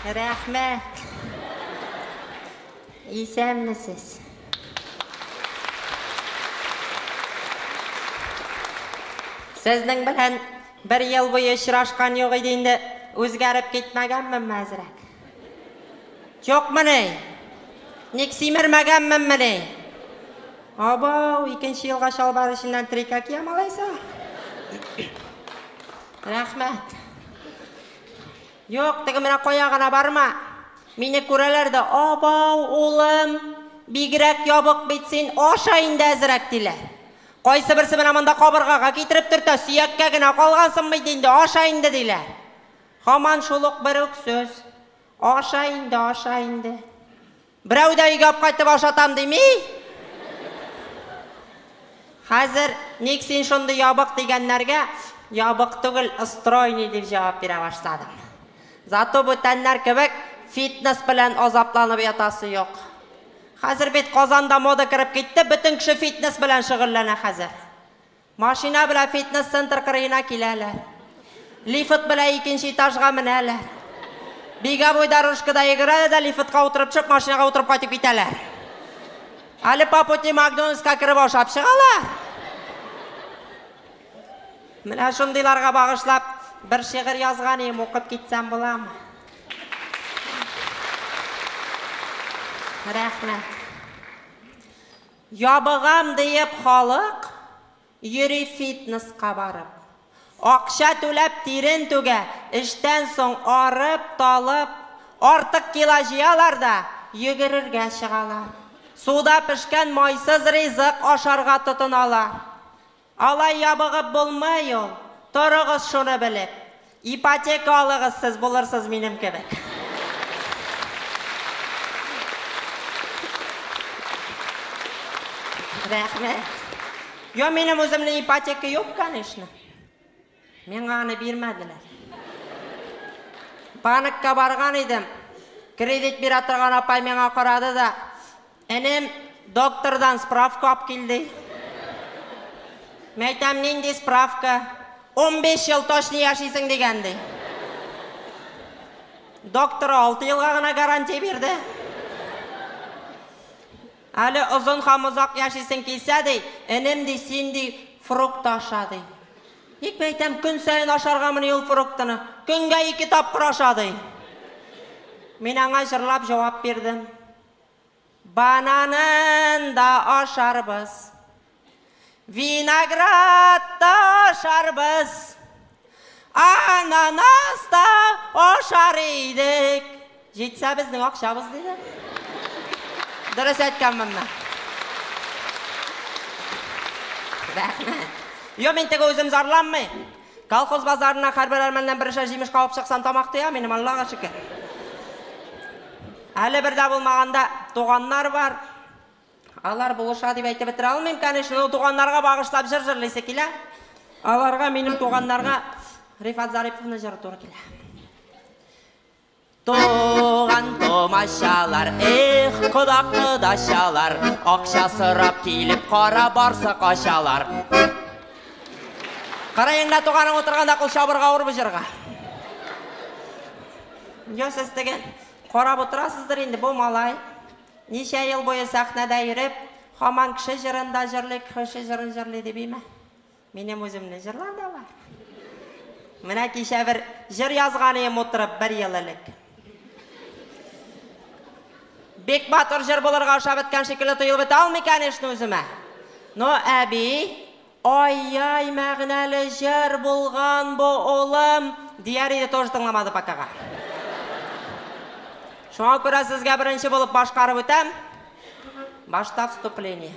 Рәхмәт. Исәнмесез? Сезнең белән бер ел буе очрашкан юк иде инде, үзгәреп китмәгәнмен мәзрәк. Юкмыни? Ник симермәгәнменмени? Абау, 2нче елга чалбар эченнән трика киям алайса. Рәхмәт. Юк, теге менә кая гына барма. Мине күрәләр дә, абау, улым, бигрәк ябык бит син, аша инде әзрәк диләр. Кайсы берсе менә монда кабыргага китереп төртә, сөяккә генә калгансың бит инде, аша инде диләр. Һаман шул ук бер үк сүз. Аша инде, аша инде. Берәү дә өйгә кайтып ашатам дими? Хәзер ник син шундый ябык дигәннәргә ябык түгел, стройный дип җавап бирә башладым. Зато бу тәннәр кебек фитнес белән азапланып ятасы юк. Хәзер бит Казанда мода кирип китте, бөтен кеше фитнес белән шөгыльләнә хәзер. Машина белән фитнес центр кырыена киләләр. Лифт белән 2нче этажга менәләр. Беговой дорожкада йөгерәләр дә лифтка утырып чыгып, машинага утырып кайтып китәләр. Әле по пути Макдональдска кирип ашап чыгалар. Менә шундыйларга багышлап бер шигырь язган идем, укып китсәм буламы? Рәхмәт. Ябыгам диеп халык йөри фитнеска барып. Акча түләп тирен түгә, эштән соң арып, талып, артык кило җыялар да йөгерергә чыгалар. Суда пешкән майсыз ризык ашарга тотыналар. Алай ябыгып булмый ул. Торыгыз шуны белеп. Ипотека алыгыз, сез булырсыз минем кебек. Рәхмәт. Yo, минем үземнең ипотека юк, конечно. Миңа аны бирмәделәр. Банкка барган идем. Кредит бирә торган апай миңа карады да, "Энем, доктордан справка алып килде." Мен әйтәм, "Нинди справка? 15 ел точно яшисең" дигәнде. Доктор 6 елга гына гарантия бирде. Әле озын һәм озак яшисең килсә ди, "Энем ди, син ди фрукт аша" ди. Ник мен әйтәм, көн сайын ашаргамыни ул фруктны? Көнгә 2 тапкыр аша ди. Мин аңа җырлап җавап бирдем. Бананын да ашарбыз. Виноград да ашарбыз. Ананас да ашар идек. Җитсә безнең акчабыз диде. Дөрес әйткәнмен мен. Рәхмәт. Yo, мен теге үзем зарланмый. Колхоз базарына һәрбер әрмәннән бершә җимеш калып чыксам тамак тыя, минем Аллага шөкер. Әле бердә булмаганда туганнар бар. Алар булыша дип әйтеп бетерә алмыйм, конечно, туганнарга багышлап җыр җырлыйсы килә. Аларга, минем туганнарга Рифат Зариповны җыры туры килә. Туган томашалар, кодак кодашалар, акча сорап килеп кара барсы качалар. Караеңда туганың утырганда кул чабырга урып җырга. Yo, сез теге карап утырасыздыр инде, бу малай. Ничә ел буе сәхнәдә йөреп, һаман кеше җырында җырлый, кеше җырын җырлый дип биме? Минем үземне җырлар да бар. Менә кичә бер җыр язган идем утырып 1 ел элек. Бик батыр җыр булырга аша беткән шикелле тоелып бетә алмый, конечно, үземә. Но әби, ай-яй, мәгънәле җыр булган бу улым, дияр иде, тоже тыңламады пакага. Шуңа күрә сезгә беренче булып башкарып үтәм. Башта вступление.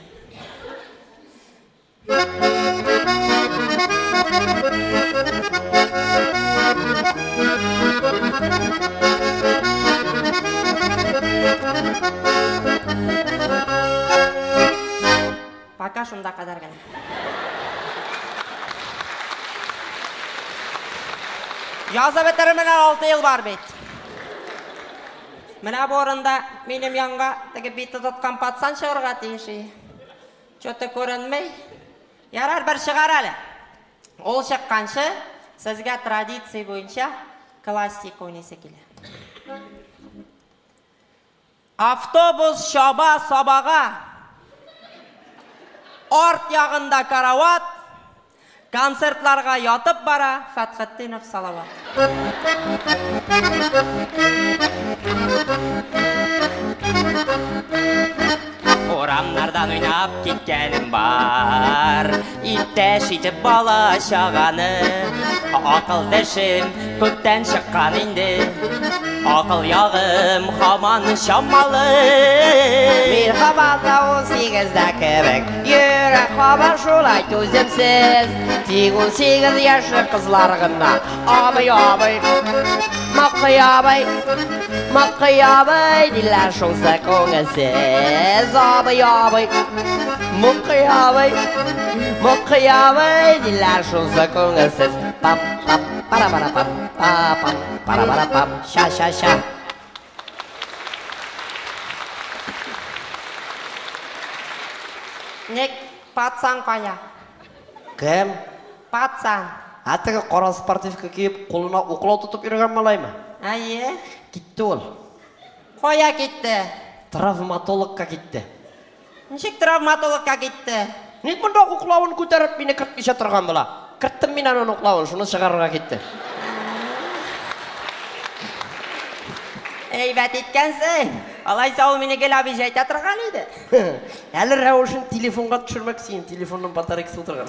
Пока шунда кадәр генә. Язып бетеременә 6 ел бар бит. Менә бу орында минем янга теге бите тоткан пацан чыгарга тиеш. Чөтө күренмәй. Ярар, бер чыгар әле. Ул чыкканчы сезгә традиция буенча классик уйныйсы килә. Автобус шаба сабаға. Орт яғында карават. Концертларға ятып бара. Фатхеттинов салават. Орамнардан ойнап кеткенім бар. Итте шитіп бала шағаны. Ақыл дәшім көптен шыққан енді. Ақыл яғым хаман шамалы. Мен қабалда 18-де кебек, Үйрек қабар шулай төзімсіз. Тек 18 яшы қызларғына Абай, абай, маққый абай, маққый абай, Дилер шоңсы көңілсіз. Абай, абай, маққый абай, маққый абай, Дилер шоңсы көңілсіз. Пап, пап, пара-пара-пап, пап, пара-пара-пап, ша-ша-ша. Нек патсан қая? Кім? Патсан. Атығы қора спортивка киіп, қолына оқылау тұтып үрген малай ма? Әйе? Кетті ол. Қоя кетті? Травматологқа кетті. Нешек травматологқа кетті? Нек мұнда оқылауын көтеріп, мені кіртмеше тұрған бұла. Кірттім мен анын оқылауын, шыны шығарға кетті. Әйбәт еткенсің. Алайса ол мені кел абай жайта тұрған еді. Әлі рәуішін телефонға түшірмек сейін, телефонның батарекісі отырған.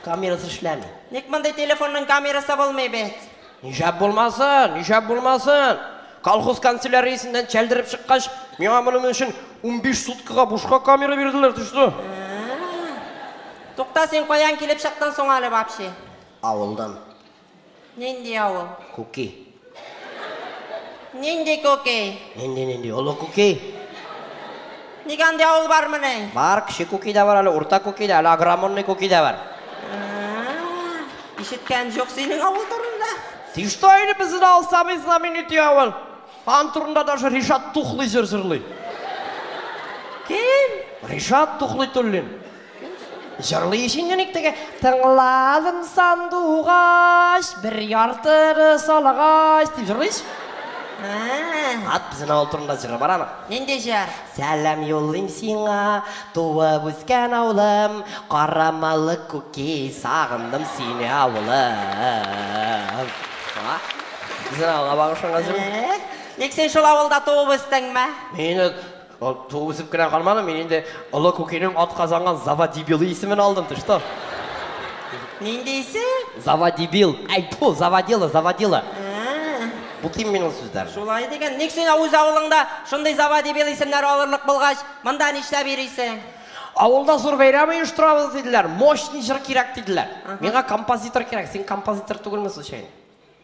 Камерасы ішләмі. Нек мұндай телефонның камерасы болмай бет? Нишап болмасын, нишап болмасын. Колхоз канцеляриясынан чәлдіріп шыққаш, мен мұным үшін 15 суткаға бушқа камера берділер, түшті. Тоқта сен қоян келіп шықтан соң әлі бапшы? Ауылдан. Ненде ауыл? Көке. Ненде көке? Ненде, олы көке. Негенде ауыл бар мұны? Бар, кіші көке де бар, әлі орта көке де, әлі агромонный көке де бар. Ишіткен жоқ сенің ауыл тұрында? Тишті айны біздің алсамыз знаменитый ауыл. Ан тұрында даже Ришат Тухлый жыр-жырлый. Кем? Ришат Тухлый төлін. Жырлый ішінен ектіге тыңладым сандуғаш, бір яртыры салағаш деп жырлайш. Ат біздің ауыл тұрында жыры бар ана. Ненде жар? Сәлем yollayım сиңа, туып өскен ауылым, қарамалы көке, сағындым сені ауылым. Біздің ауылға бағышыңа жүрім. Нек сен шол ауылда туып өстің ме? Мені туып өсіп кіре қалмадым, мен енді ұлы көкенің ат қазанған Завадибил есімін алдым, түшті. Ненде есі? Завадибил, айпу, завадила. Бұл тем менің сөздер. Шолай деген, нек сен өз ауылыңда шындай Завадибил есімдер алырлық болғаш, мұнда нешті берейсің? Ауылда зор бәйрамы ұйыштырамыз деділер, мощный жыр керек деділер. Меға композитор керек, сен композитор түгілмі случайно?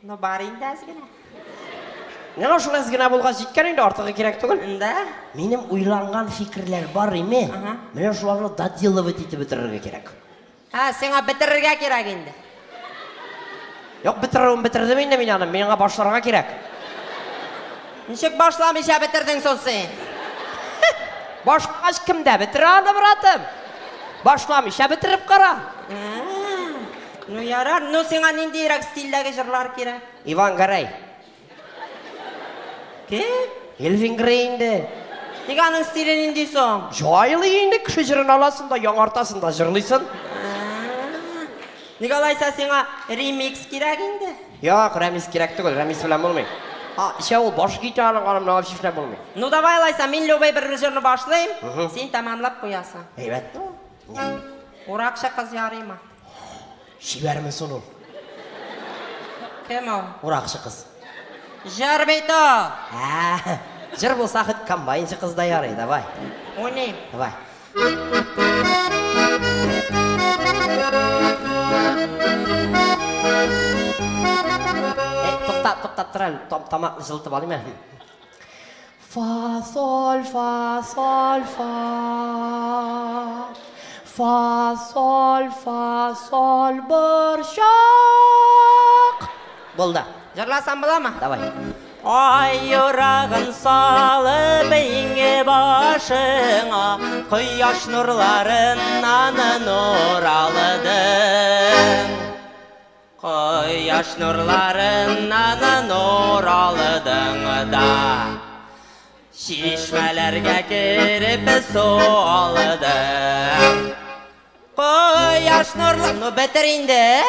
Ну, бар енді әзгіне. Неға шыл әзгіне болға жеткен енді артығы керек түгіл? Үнді? Менің ойланған фикірлер бар еме, менің шыларны доделывать етіп бітірерге керек. Сеңа бітірерге керек енді. Yok bitirdim енді мен аным, меніңға башларға керек. Нешек башламыша бітірдің сол сен? Башқаш кімді бітір аны бұратым? Башламыша бітіріп қара. Ну ярар, ну сеңа ненде ерек стилдегі жырлар керек? Иван Гарай. Кем? Элвин Грейнді. Неганың стилі ненде соң? Жайлы енді кіші жырын аласың да, яңартасың да жырлайсың. Негалайса сеңа ремикс керек енді? Yok, ремикс керек түгіл, ремикс білен болмай. Ше ол баш гитараның қанымна вообще шілен болмай. Ну давай лайса, мен любой бір жырны башлайым, сен тамамлап қоясың. Eyvet. Орақша қыз ярыма. Шибәрімі соның. Кем ол? Орақшы қыз. Жыр бейт о. Жыр болса қыт комбайншы қызда ярый, давай. О не? Давай. Тоқтап тұр әлі, тамақ жылтып алайым әлі. Фа, соль, фа, соль, фа. Фа, соль, бұршақ. Болды. Жырласам бола ма? Давай. Ай орағын салып бейінге башыңа, құяш нұрларынан нұр алыдың. Koyaş nurlarından nur aldın da Şişmelerge girip su aldın Koyaş nurlarından beter indi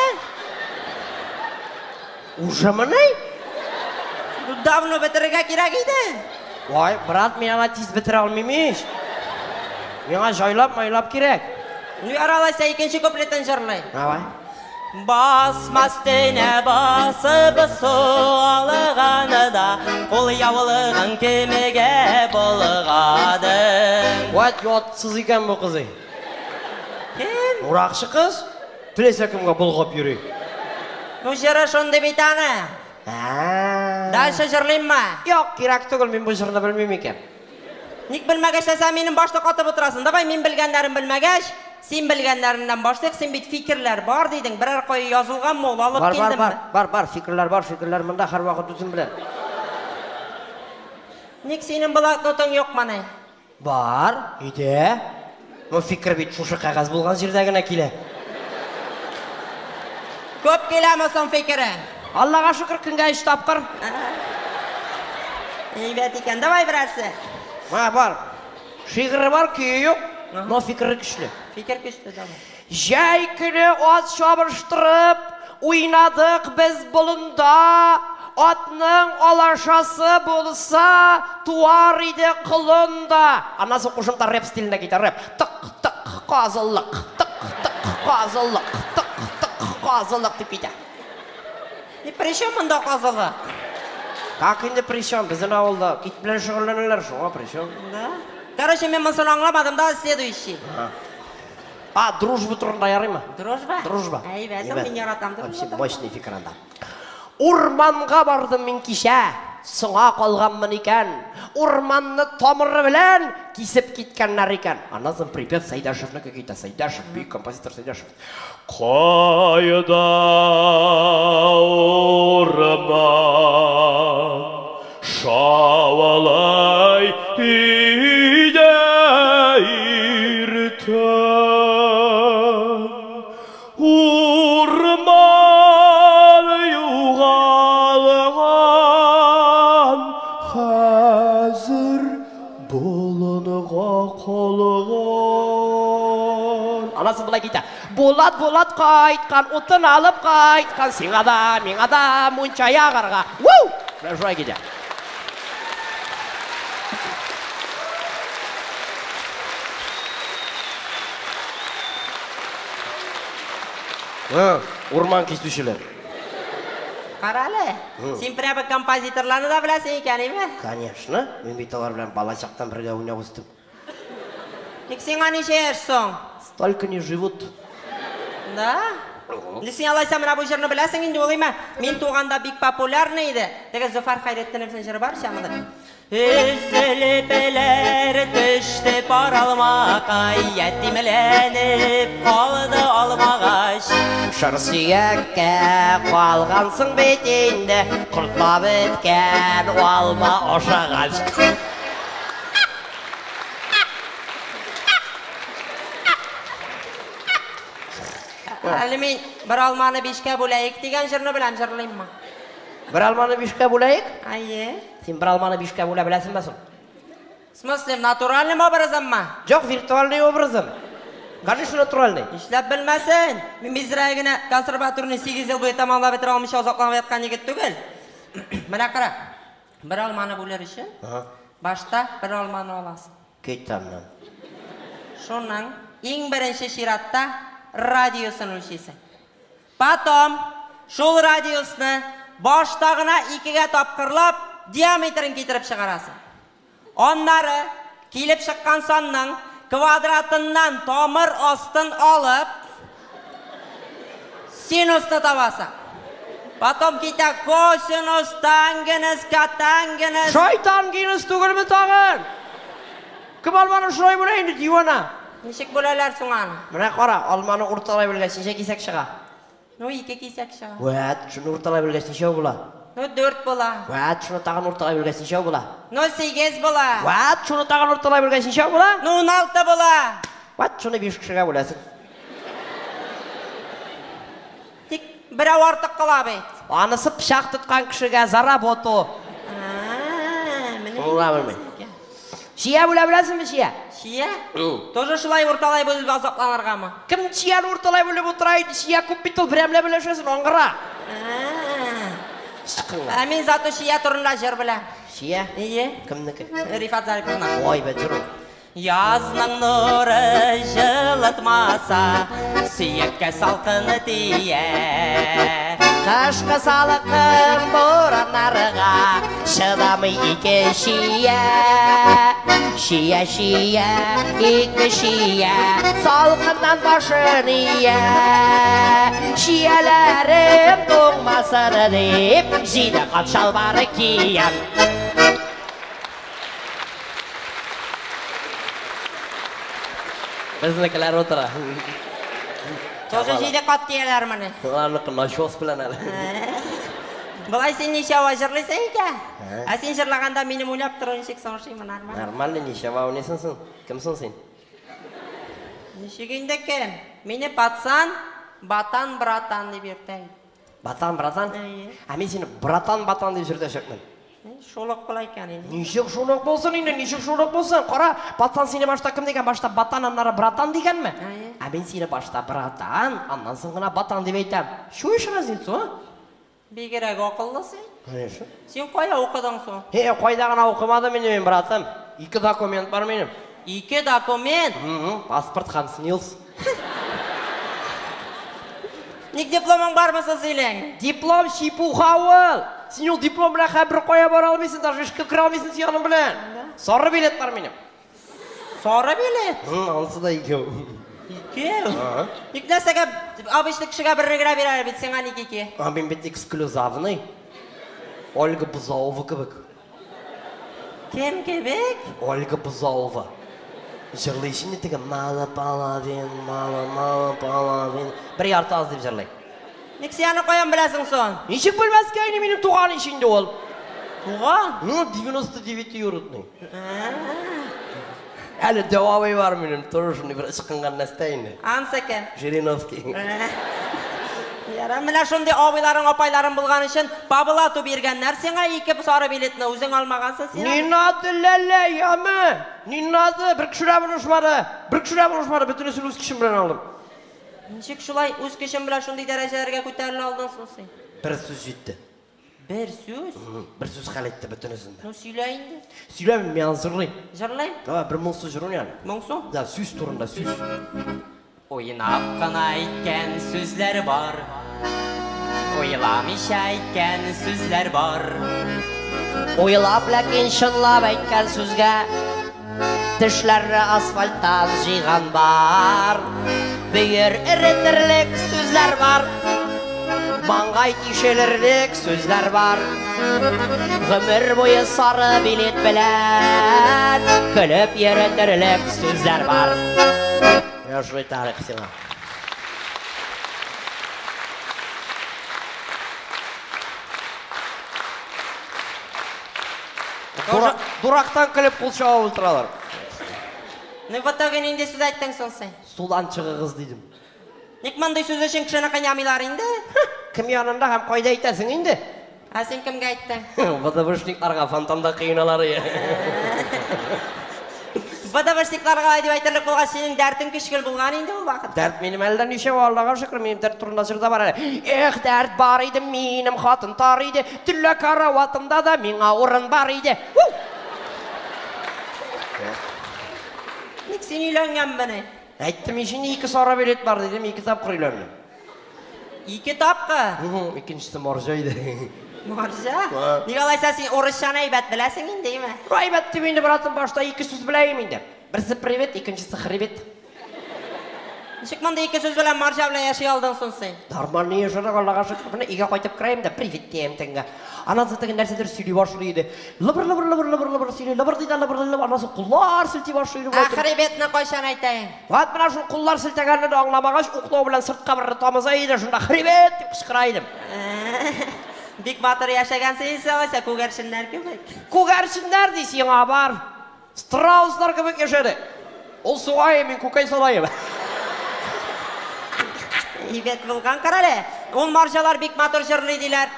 Уже mı ne? Davno beterge kirak idi Vay brat mena tiz bitir almaymış. Mena jaylap kirek. Nu aralaysa ikinci kupletten jırlay Ne vay? Basmastene basıp su alğanı da Kul yavılığın kemege bulğadın Vay yotsuz iken bu kızı. Kim? Urakşı kız. Tilese kimge bulğap yürü. Nu jırı şundu bir tane Dalşı jırlayım mı? Yok kirak tugul men bu jırını bilmeyim eken. Nik bilmegeç de sen benim başta katıp oturasın Davay men bilgenlerim bilmegeç Sen bilgenlerinden başlayık sen bit fikirler var deydin Birer koyu yazılgan mı ol alıp geldim mi? Var fikirler mında har vakit düzün bilen. Nik senin bloknotun yok mu ne? Var, ide. Bu fikir bit şuşu kağız bulgan jirdagina kile. Köp kelemiyorsun fikirin Allah'a şükür kınga iş tapkır. Evet iken davay birersi Ha var. Şiiri var ki yok. No fikri güçlü. Fikir güçlü davay Jay günü at şabırıştırıp oynadık biz bulunda. Atның alaşası bulsa tuvar idi kılında. Anası kuşumda rap stiline gider rap. Tık tık kazıllık, tık tık kazıllık, tık tık kazıllık deyip gider. Ne prişem bunda kazılık? Как indi prişan bizim avulda git bilen şugullanırlar şuna prişan. Da? Короче, мен мысын аңлamadım da следующий. Дружбу turunda yarayım mı? Дружба? Дружба. Evet, ben yaratам. Вообще мощный fikir anda. Urmanға bardым мен кеше, сұңа қалғанмын екен. Урманны тамыры білән кесіп кеткеннер екен. Анасың припев Сайдашевнікі кейті. Сайдашев, бүйік композитор Сайдашев. Қайда урман шауалай үйде иртен. Урман юғалған қазір болыныға қалған. Анасы бұлай кейті. Болат қайтқан, ұтын алып қайтқан. Сен адам, мен адам, мұншая қарға. Уу! Бұлай жуай кейті. Урман кесушілер. Қаралы, сен прямо композиторларны да білесің екен, еме? Конечно, мен бейталар білән бала шақтан бірге ойнап өстім. Ник сен неше ерсің? Столько не живут. Да? Сен алайса мына бұл жырны білесің енді олай ма? Мен туғанда бик популярны еді. Деген Зөфар Хайреттенівсің жыры бар шамыды. Üzülüpler düştü paralmaka Yetimlenip kaldı almağaç Şır suyakka қалғансың бетінде Құртма біткен алма ошағаç Әлі мен бір алманы бешке бөләйік деген жырны білем жырлайым ма? Bir almanı bişke bulayık. Айе. Sen bir almanı bişke bula bilesin basın. В смысле, в натуральным образом ма? Жоқ, виртуальный образом. Конечно, натуральный. İşlep bilmesin. Мен безрәгіне консерваторны 8 жыл бойы тамамлап бітіре алмыш азапланып жатқан егет түгел. Мына қара. Бір алманы бөлер үшін башта бір алманы аласың. Кейтамнан. Шоннан ең бірінші ширатта радиосын өлшесің. Потом шол радиосыны баштағына 2-ге тапқырлап диаметрін кетіріп шығарасың. Оннары келіп шыққан санның квадратынан тамыр астын алып синусты табасың. Потом кейті косинус, тангеніз, катангеніз. Шайтан кейініс түгіл бі тағын? Кім алманы шырай бөлейінді дивана? Нешік бөлелер сұңаны? Мына қара, алманы ұрталай білгесінше кесек шыға. Ну, 2 кесек шыға. Вәт, шыны ұрталай білгесінше бұла. Ну, 4 бола. Вәт, шыны тағын ұрталай білгесінше бұла. Ну, 8 бола. Вәт, шыны тағын ұрталай білгесінше бұла. Ну, 16 бола. Вәт, шыны 5 кішіға бұласың. Тек Бірау артық қыла бейт. Анысы пышақ тұтқан кішіге заработу. Шия білесің бі шия? Шия? Тоже шылай орталай бөліп азапланарға ма? Кім шияны орталай бөліп отырайды? Шия көп бит ол біремле білешесін оңғыра. Мен заты шия тұрында жыр білем. Шия? Ие? Кімнікі? Рифат Зариповна. Ой бе, жүру. Язның нұры жылытмаса, сүйекке салқыны тие. Қашқы салықын бұранарға, шыдамы ике шия. Шия, шия, ике шия, салқыннан башын ие. Шияләрім тоңмасыр деп, жиді қапшалбары киям. Біздіңкілер отыра. Тоже жейде қатты елер мұны. Оларнықы нашос білен әлі. Бұлай сен неше ава жырлайсың еке? Сен жырлағанда менің ойлап тұрын шек соңшымын арма? Нормально неше ава өнесінсің? Кімсің сен? Нешегенде кем? Мені патсан, батан, братан деп ертен. Батан, братан? Мен сені братан, батан деп жүрді шөкмін. Шолық бұл айкен енді. Нешек шолық болсын енді, нешек шолық болсын. Қара, батан сені башта кім деген? Башта батан, аннары братан деген ме? Мен сені башта братан, аннан сыңғына батан деп айтам. Шу еш разницу, а? Бегерек оқылды сен? Конечно. Сен қоя оқыдың соң? Қойдағына оқымады мен братым. 2 документ бар менің. 2 документ? Паспорт һәм снилс. Ник дипломың бар мысы сөйлең? Диплом шипуха ол. Сен ол диплом білен бір қоя бар алмайсың, даже ішкі кіре алмайсың сияның білен. Сары билет бар менің. Сары билет? Анысы да екеу. Екеу? Ник нәрсеге обычный кішіге бір регіра берер бет, сен ғаник еке? Мен бет эксклюзавный. Ольга Бузаова кебек. Кем кебек? Ольга Бузаова. Жырлайшын етігі малы паладин, малы паладин. Бір ярты аз деп жырлай. Ник сияны қоян білесің сон? Нешек білмәске айны менің туған ішінде ол. Туған? 99 юрытный. Әлі дәуабай бар менің, тұрышын бір ұшқынған нәрстайынды. Ансы кем? Жириновский. Міне шынды абайларың, апайларың бұлған үшін бабылату бергенлер сеңа 2 сары билетіні өзің алмағансың сен? Нинады ләлі, ямы. Нинады, бір кішірәбін ұшмады. Бүтін өсін өз кішім білен алдым. Нешек шулай өз кішім білен шынды дәрежелерге көтерілі алдың сен? Бір сөз жетті. Бір сөз? Бір сөз қалетті бүтін өсінде. Ну сөйлейінді? Сөйлеймін, мен зырлайм. Жырлайм? Бір мұңсы жүрін яны. Мұңсы? Да, сөз турында сөз. Ойнап қана айткен сөзлер бар, ойламыш айткен сөзлер бар. Ойлап ләкен шынлап айтқан сөзге, тішлері асфальттан жиған бар. Бүйір ірітірлік сөзлер бар, маңғай тишелерлік сөзлер бар. Ғымыр бойы сары билет білән, күліп ерітірлік сөзлер бар. Жой тарих сила. Дурақтан күліп құлшауы ұлтыралар. Не ватагын инде сөз айттың сон сен? Судан чығы қыз дейдім. Ник маңдай сөз үшін кішіні қанямилар инде? Кім янында һәм қойда айтасың инде? Сен кімге айттың? Водовышникларға фонтанда қиыналары. Водовышникларға деп айтырлық болған сенің дәртің кішкіл болған енді ол вақыт. Дәрт менің әлден неше Аллаға шүкір, менің дәрт турында жырда бар әлі. Ех, дәрт бар иді, менің қатын тар иді, түрлі карауатымда да меңа орын бар иді. Ник сен үйленген бұны? Әйттім, ешін 2 сары билет бар дедім, 2 тапқыр үйлендім. 2 тапқы? Екіншісі Маржа иді. Маржа? Николайса сен орысшаны айбәт біләсің енді, ме? Айбәт деп енді братым башта 2 сөз біләйім енді. Бірісі привет, екіншісі хребет. Нешік маңда 2 сөз білән Маржа білән яшай алдың сон сен? Нормальный ешірік Аллаға шүкір, бұны үйге қайтып кірайым да привет дейім тәңгі. Анасы тәңгі нәрседер сөйлей башылайды. Лыбыр сөйлей, лыбыр дейді, анасы құллар сілтей башылайды. Хребетні қойшан айтайын. Ват мына шын құллар сілтегенді аңламағаш, ұқлау білән сыртқа бір тамызайды, жында хребет деп қышқырайдым. Бик батыр яшаған сейсі ойса көгершіндер көбек. Көгершіндер дейсің бар. Страустар көбек яшады. Ол суға емен көкай салайым. Ибет болған қаралы. ол маржалар бек матур жырлайдылар.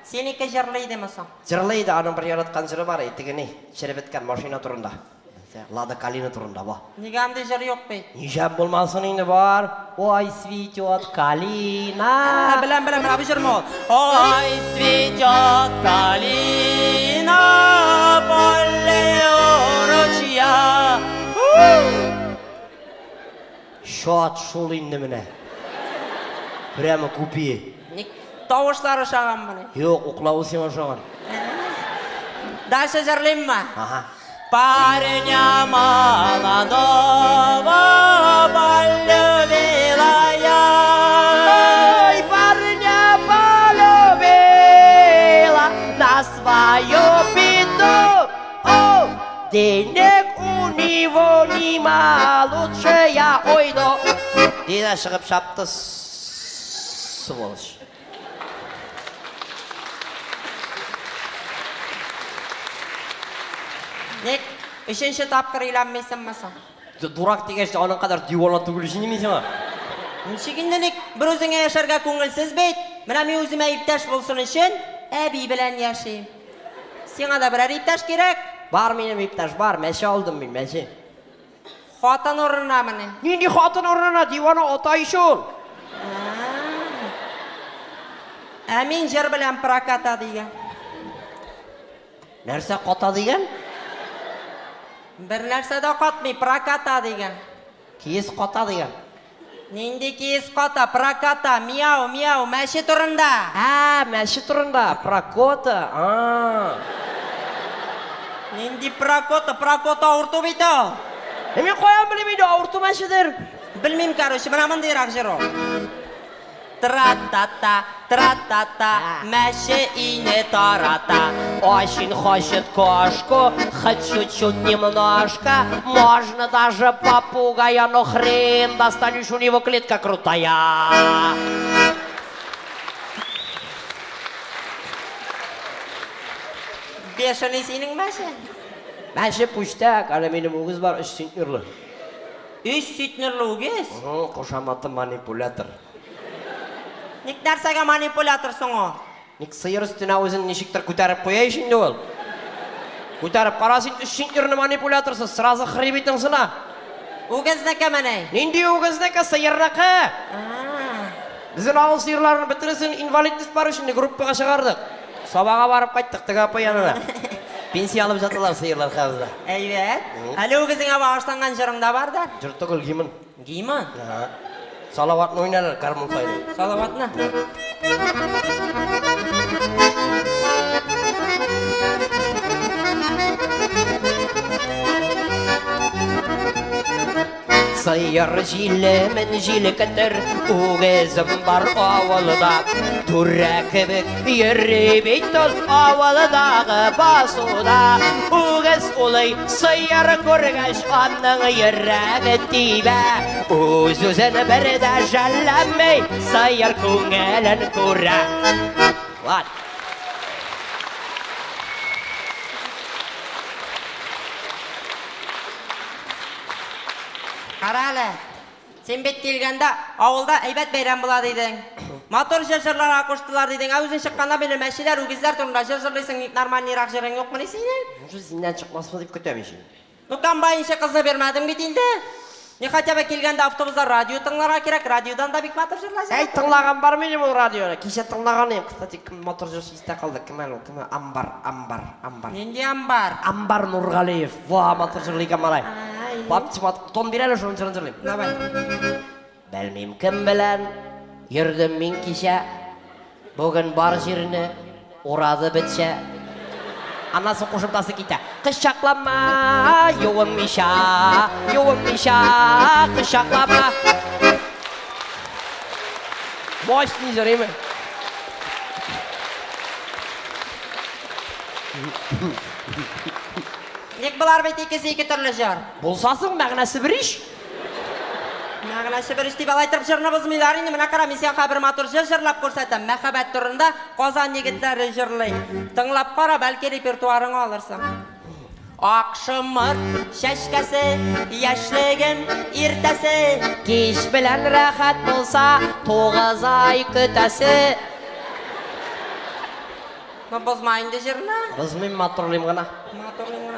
Сенікі жырлайды ма соң? Жырлайды, аның бір яратқан жыры бар, етігіне шеребеткен машина турында. Лада Калина турында ба. Неге амды жыр жоқ бейт? Нежем болмасын енді бар. Ой, цветет калина. Білем, абы жыр ма ол? Ой, цветет калина, поле уручья. Шат шул енді міне. Прямо купи. Тауышлары шаған мұны? Yok, уқлауы сен шаған. Дальше жырлайм ма? Ага. Парня молодого полюбила я. Ой, парня полюбила на свою беду. О, денег у него нема, лучше я уйду. Дина шығып шапты, сволочь. Nek, үшінші тапқыр үйленмейсің масың? Дурак дегенше оның қадар дивана түгілішін емейсің ма? Нешегінде нек, бір өзіңе яшарға көңілсіз бейт, мына мен өзіме ипташ болсын үшін, әбей білән яшайым. Сеңа да бірәр ипташ керек? Бар менің ипташ, бар, мәші алдым мен, мәші. Хатын орнына міне? Ненде хатын орнына, дивана отайшы ол. Әмен жыр білән проката деген. Нәрсе қота деген? Бір нәрсе де қатмай, проката деген. Кейіс қота деген. Ненде кейіс қота, проката, мяу, мәші тұрында. Мәші тұрында, прокота. Ненде прокота ұрту бейті ол. Мен қоям білемейді, ауырту мәшідер. Білмейм, короче, мына мындайрақ жыр ол. Тра-та-та, мәші ине тарата. Очень хочет кошку, хоть чуть-чуть немножко. Можно даже попугая, но хрен достанешь, у него клетка крутая. Бешеный сенің мәші? Мәші пүштәк, әлі менің өгіз бар, 3 центнерлі. 3 центнерлі өгіз? Қошаматы манипулятор. Нек нәрсеге манипуляторсың о? Нек сыйыр үстіне өзін нешіктір көтәріп қояй ішінде ол. Көтәріп қарасын 3 центнерлі манипуляторсыз, сразу хребетің сына. Өгізнеке мәней? Ненде өгізнеке сыйырнақы? Біздің ауыл сыйырларын бітірісін инвалидніст бар үшінде группаға шығардық. Сабаға барып қайттық, тіға апаянына. Пенсия алып жатылар сыйырлар қағызда. Әйбет. Әлі өгізіңе бағыштанған жырыңда бар да? Жұрттығыл геймін. Геймін? Салаватын ойнарыр, қармын сайды. Салаватына? Сыйыр жилімен жилі кітір, өгізім бар ауылда. Тура кібік еребейт ол ауылдағы басуда. Өгіз олай сыйыр көргәш анның ерәгі тейбә. Өз-өзін бірді жәләмей, сыйыр көңілін көрі. Лад. Қаралы, сен бет келгенде ауылда әйбәт бәйрәм болады дейдің. Мотор жыр-жырлар ақұштылар дейдің. Әуізін шыққанда бені мәшелер, өгіздер тұрында жыр-жырлайсың, нормальнырақ жырың жоқ мұны сенен? Уже зінден шықмасын деп көтемешін. Бұқан байынша қызы бермәдің бетінде. Не хотя бы келгенде автобуста радио тыңларға керек, радиодан да бек мотор жырлайсың. Әй, тыңлаған бар менің ол радионы. Кеше тыңлаған ем. Кстати, кім мотор жүрші есте қалды? Кім әлі? Кім? Амбар. Ненде Амбар? Амбар Нұрғалиев. Ва, мотор жырлай камалай. Бапчы, тон берелі шоң жырын жырлайм. Давай. Бәлмейм кім білән, ердім мен кеше. Бүгін бар жеріні, орады бітші. Анасы қошымтасы кейті. Қышақлама, еуім миша, қышақлама. Мощный жырайым. Нек бұлар бет екесі екі түрлі жыр? Болсасың мәғінәсі бір еш? Мәғінәсі бір ішті балайтырып жырны бұзмайлар, енді мұна қара мен сен қабір матур жырлап көрсәтім. Мәхабәт тұрында қозан егіттері жырлай. Тыңлап қара, бәлке репертуарың алырсың. Akşamır şeşkesi, yaşligim irtesi. Kеш bilen rahat bolsa, 9 ay kötesi. Bozmayın da jirna. Bozmayım, motorlayım gana.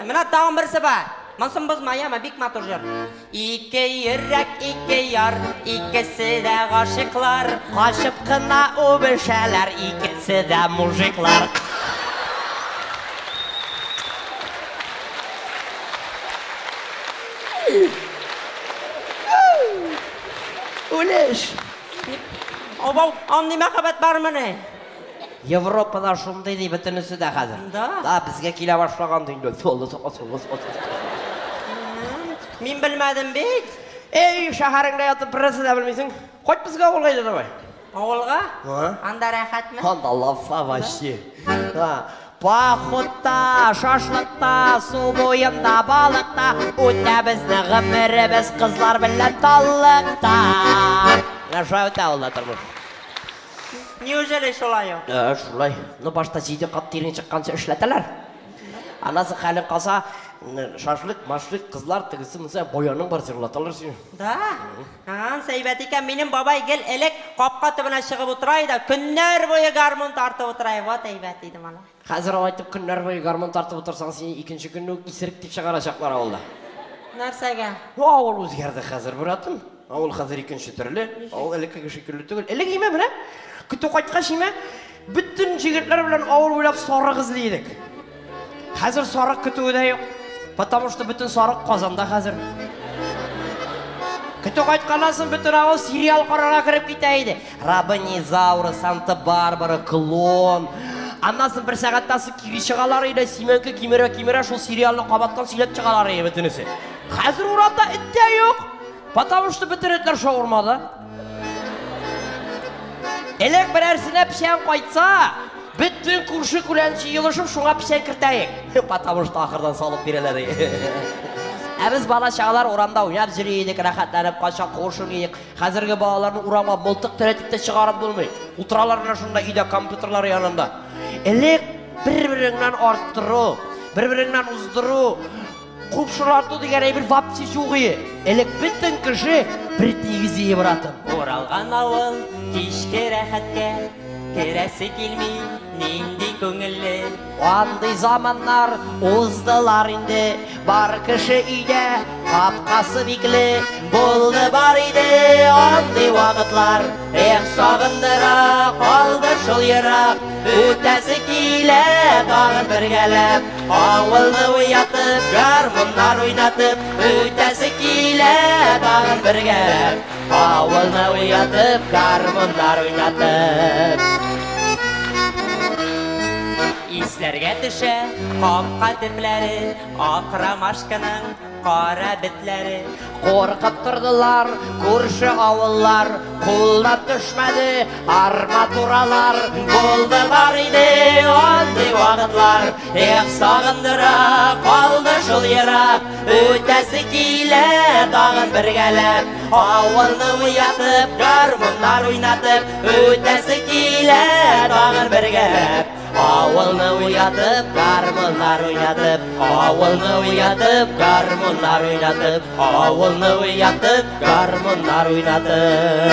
Mına tağın birisi var. Mansın bozmayı ama bik motor jir. İki yürek, iki yar, ikisi de gaşıklar. Kaşıp kına o beşeler, ikisi de mujiklar. Uleş. Obav, anlayma haber var mı ne? Европада шундай ди бүтүнүсү да азыр. Да, бизге келе баштаган дүйнө. Мен bilmedim bek. Ey, şaharыңда ятып бірisi да білмейсің. Қойт бізге ауылға еді давай. Ауылға? Анда рахат мı? Анда лафа вообще. Пахутта, шашлықта, су бойында, балықта, өтті біздің ғымырыбыз қызлар білін талықта. Шаута олда тұрмыш. Неужели шулай о? Шулай. Ну, башта жейде қап терін шыққанша үшлетелер. Анасы қалың қалса, шашлық, машлық, қызлар тігісі мұса бояның бар сырлаталар сүйін. Да? Сейбет екен, менің бабай гел әлек қапқа түбіне шығып отырайды, күннер бойы гармон тартып отырайы, вот әйбет дейді мана. Қазір айтып күннер бойы гармон тартып отырсаң, сені екінші күнні исірік деп шығарашақлар ауылда. Нәрсеге? Ауыл өзгерді қазір бұратым. Ауыл қазір екінші түрлі, ауыл әлекке шекілі түгіл. Әлек еме міне? Күту қайтқаш еме? Бүттін жігітлер білен ауыл ойлап сорық ізлейдік. Қазір сорық күтуі де жоқ. Потому что бүтін сорық қозанда қазір. Күту қайтқанасын бүтін ауыл сериал қораға кіріп кетейді. Рабынизауры, Санта-Барбара, Клон. Анасын бір сағаттасы кири шығалары еді, Сименкі кемера шул сериалны қабаттан силет шығалары еді бүтінісі. Қазір ұрамда үтте жоқ. Потому что бүтін өтлер шоғырмады. Әлек бір әрсіне пішен қайтса, бүттін күрші күләнші елішіп шуңа пішен кіртәйік. Потому что ақырдан салып берелері. Әбіз бала шағалар ұрамда ойнап жүрейдік, рахаттанып, қашан қоршын едік. Қазіргі балалардың ұрамға болтық тіретікті шығарып болмай. Ұтыраларына шында үйде компьютерлар yanında. Әлек бір-біріңнен арттыру, бір-біріңнен ұздыру, құпшыларту деген бір вапси жоғы. Әлек бүттін кіші бір тегізі бұратым. Оралған ауыл кешке рахатқа кересі келмей, ненде көңілі. Андай заманlar уздылар инде, бар кіші үйде қапқасы бекілі. Болды бар иде андай вақытлар, сағындыра қалды шыл ерақ. Өтәсі келі тағын біргелеп, ауылны оятып, гармондар ойнатып. Өтәсі келі тағын біргелеп, ауылны оятып, гармондар ойнатып. Исләргә төшә қапқа төпләре, ақрамашканың қара бітләре. Қорқып тұрдылар, көрші ауыллар, қолдан түшмәді арматуралар. Болды бар иде андай вақытлар, сағындыра қалды шыл ерақ. Өтәсі келі тағын біргелеп, ауылны оятып, гармондар ойнатып. Өтәсі келі тағын біргелеп, ауылны оятып, гармондар ойнатып. Ауылны оятып, гармондар ойнатып. Ауылны оятып, гармондар ойнатып.